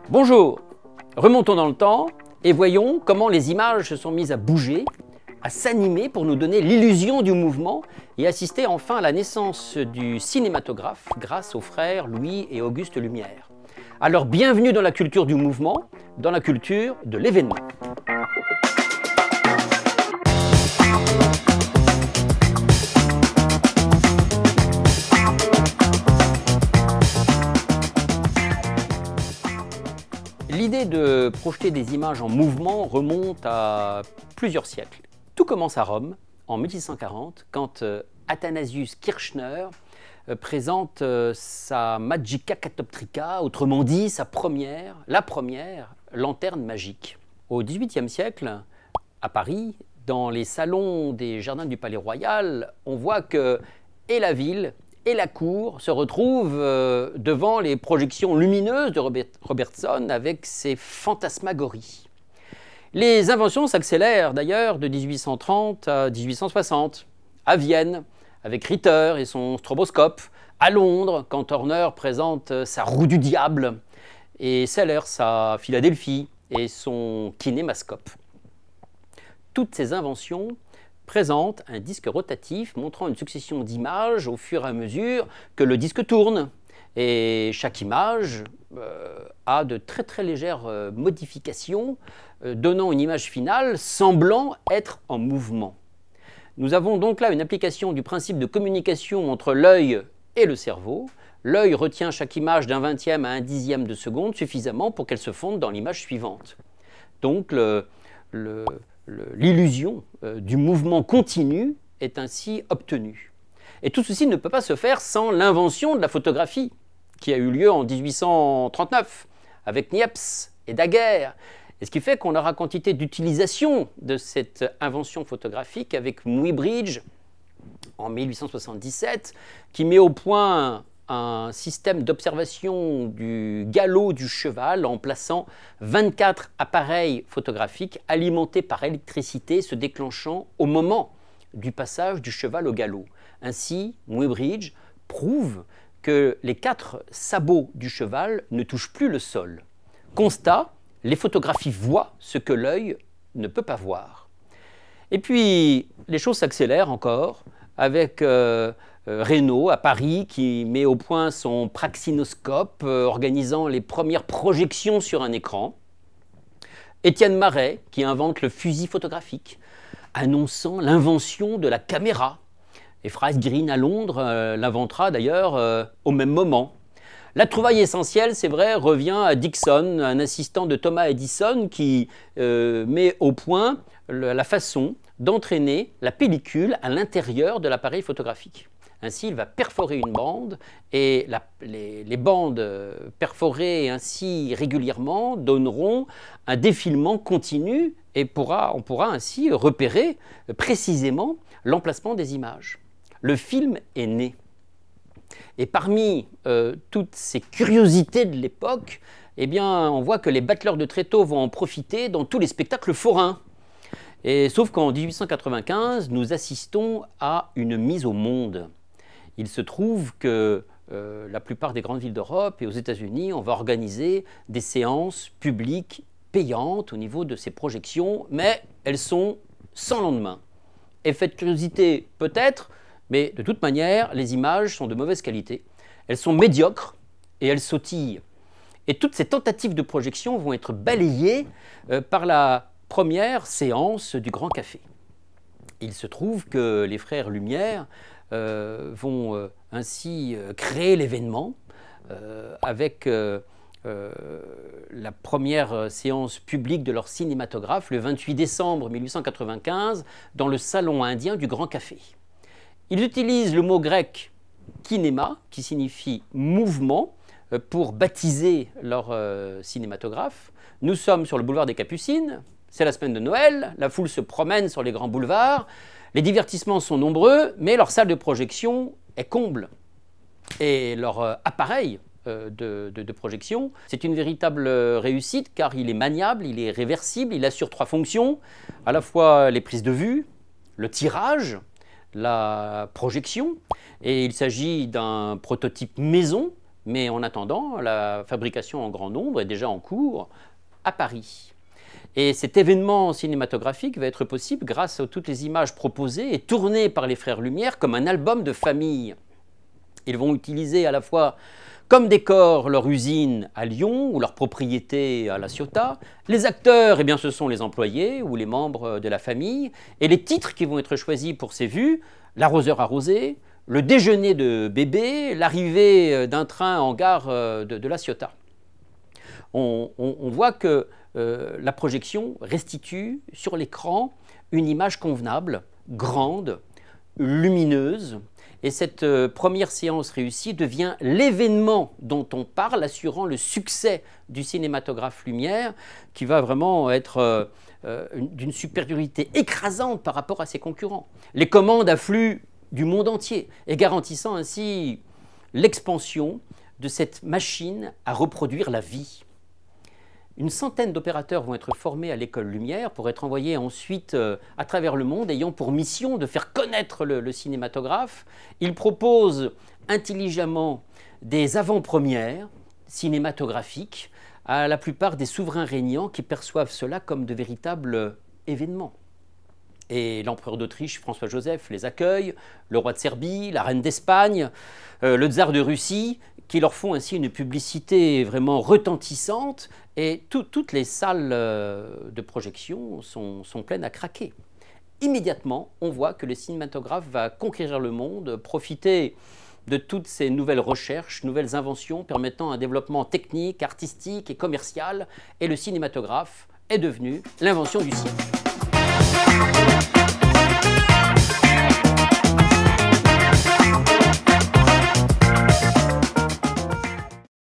Bonjour, remontons dans le temps et voyons comment les images se sont mises à bouger, à s'animer pour nous donner l'illusion du mouvement et assister enfin à la naissance du cinématographe grâce aux frères Louis et Auguste Lumière. Alors bienvenue dans la culture du mouvement, dans la culture de l'événement. L'idée de projeter des images en mouvement remonte à plusieurs siècles. Tout commence à Rome, en 1640, quand Athanasius Kirchner présente sa Magica Catoptrica, autrement dit la première lanterne magique. Au XVIIIe siècle, à Paris, dans les salons des jardins du Palais Royal, on voit que et la ville et la cour se retrouvent devant les projections lumineuses de Robertson avec ses fantasmagories. Les inventions s'accélèrent d'ailleurs de 1830 à 1860. À Vienne, avec Ritter et son stroboscope. À Londres, quand Turner présente sa roue du diable. Et Sellers à Philadelphie et son kinémascope. Toutes ces inventions présente un disque rotatif montrant une succession d'images au fur et à mesure que le disque tourne. Et chaque image a de très très légères modifications, donnant une image finale semblant être en mouvement. Nous avons donc là une application du principe de communication entre l'œil et le cerveau. L'œil retient chaque image d'un vingtième à un dixième de seconde suffisamment pour qu'elle se fonde dans l'image suivante. Donc l'illusion du mouvement continu est ainsi obtenue. Et tout ceci ne peut pas se faire sans l'invention de la photographie, qui a eu lieu en 1839, avec Niepce et Daguerre. Et ce qui fait qu'on aura quantité d'utilisation de cette invention photographique avec Muybridge, en 1877, qui met au point un système d'observation du galop du cheval en plaçant 24 appareils photographiques alimentés par électricité se déclenchant au moment du passage du cheval au galop. Ainsi, Muybridge prouve que les 4 sabots du cheval ne touchent plus le sol. Constat, les photographies voient ce que l'œil ne peut pas voir. Et puis, les choses s'accélèrent encore avec Reynaud à Paris qui met au point son praxinoscope organisant les premières projections sur un écran. Étienne Marey qui invente le fusil photographique annonçant l'invention de la caméra. Et Fries Green à Londres l'inventera d'ailleurs au même moment. La trouvaille essentielle, c'est vrai, revient à Dickson, un assistant de Thomas Edison qui met au point la façon d'entraîner la pellicule à l'intérieur de l'appareil photographique. Ainsi, il va perforer une bande et les bandes perforées ainsi régulièrement donneront un défilement continu et on pourra ainsi repérer précisément l'emplacement des images. Le film est né. Et parmi toutes ces curiosités de l'époque, eh bien, on voit que les battleurs de tréteaux vont en profiter dans tous les spectacles forains. Et, sauf qu'en 1895, nous assistons à une mise au monde. Il se trouve que la plupart des grandes villes d'Europe et aux États-Unis, on va organiser des séances publiques payantes au niveau de ces projections, mais elles sont sans lendemain. Effet de curiosité peut-être, mais de toute manière, les images sont de mauvaise qualité. Elles sont médiocres et elles sautillent. Et toutes ces tentatives de projection vont être balayées par la première séance du Grand Café. Il se trouve que les frères Lumière vont ainsi créer l'événement avec la première séance publique de leur cinématographe le 28 décembre 1895 dans le salon indien du Grand Café. Ils utilisent le mot grec kinéma qui signifie mouvement pour baptiser leur cinématographe. Nous sommes sur le boulevard des Capucines. C'est la semaine de Noël, la foule se promène sur les grands boulevards, les divertissements sont nombreux, mais leur salle de projection est comble. Et leur appareil de projection, c'est une véritable réussite car il est maniable, il est réversible, il assure 3 fonctions, à la fois les prises de vue, le tirage, la projection, et il s'agit d'un prototype maison Mais en attendant, la fabrication en grand nombre est déjà en cours à Paris. Et cet événement cinématographique va être possible grâce à toutes les images proposées et tournées par les frères Lumière comme un album de famille. Ils vont utiliser à la fois comme décor leur usine à Lyon ou leur propriété à La Ciotat. Les acteurs, eh bien, ce sont les employés ou les membres de la famille. Et les titres qui vont être choisis pour ces vues, l'arroseur arrosé, le déjeuner de bébé, l'arrivée d'un train en gare de La Ciotat. On voit que la projection restitue sur l'écran une image convenable, grande, lumineuse. Et cette première séance réussie devient l'événement dont on parle, assurant le succès du cinématographe Lumière, qui va vraiment être d'une supériorité écrasante par rapport à ses concurrents. Les commandes affluent du monde entier et garantissant ainsi l'expansion de cette machine à reproduire la vie. Une centaine d'opérateurs vont être formés à l'école Lumière pour être envoyés ensuite à travers le monde, ayant pour mission de faire connaître le cinématographe. Ils proposent intelligemment des avant-premières cinématographiques à la plupart des souverains régnants qui perçoivent cela comme de véritables événements. Et l'empereur d'Autriche, François-Joseph, les accueille, le roi de Serbie, la reine d'Espagne, le tsar de Russie, qui leur font ainsi une publicité vraiment retentissante, et toutes les salles de projection sont pleines à craquer. Immédiatement, on voit que le cinématographe va conquérir le monde, profiter de toutes ces nouvelles recherches, nouvelles inventions permettant un développement technique, artistique et commercial, et le cinématographe est devenu l'invention du siècle.